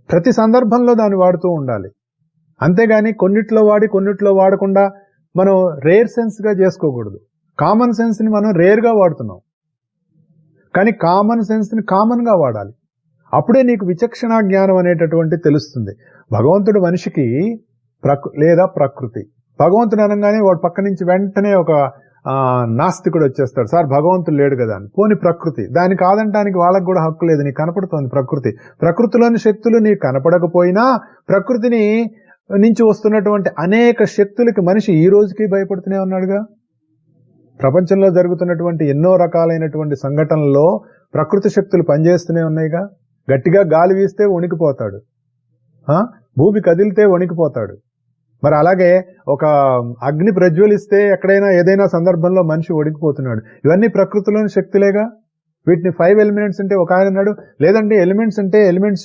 ప్రతి సందర్భంలో దాన్ని వాడుతూ ఉండాలి. అంతేగాని కొన్నిట్లో వాడి కొన్నిట్లో వాడకుండా మనం రేర్ సెన్స్గా చేసుకోకూడదు. కామన్ సెన్స్ని మనం రేర్గా వాడుతున్నాం, కానీ కామన్ సెన్స్ని కామన్గా వాడాలి. అప్పుడే నీకు విచక్షణ జ్ఞానం అనేటటువంటి తెలుస్తుంది. భగవంతుడు మనిషికి లేదా ప్రకృతి. భగవంతుడు అనగానే వాడు పక్క నుంచి వెంటనే ఒక నాస్తికుడు వచ్చేస్తాడు, సార్ భగవంతుడు లేడు కదా అని. పోని ప్రకృతి, దాన్ని కాదంటానికి వాళ్ళకు కూడా హక్కు లేదు. నీకు కనపడుతోంది ప్రకృతి. ప్రకృతిలోని శక్తులు నీకు కనపడకపోయినా ప్రకృతిని నుంచి వస్తున్నటువంటి అనేక శక్తులకి మనిషి ఈ రోజుకి భయపడుతూనే ఉన్నాడుగా. ప్రపంచంలో జరుగుతున్నటువంటి ఎన్నో రకాలైనటువంటి సంఘటనల్లో ప్రకృతి శక్తులు పనిచేస్తూనే ఉన్నాయిగా. గట్టిగా గాలి వీస్తే వణికిపోతాడు, భూమి కదిలితే వణికిపోతాడు. మరి అలాగే ఒక అగ్ని ప్రజ్వలిస్తే ఎక్కడైనా ఏదైనా సందర్భంలో మనిషి వణికిపోతున్నాడు. ఇవన్నీ ప్రకృతిలోని శక్తులేగా. వీటిని 5 ఎలిమెంట్స్ అంటే ఒక ఆయన అన్నాడు, లేదంటే ఎలిమెంట్స్ అంటే ఎలిమెంట్స్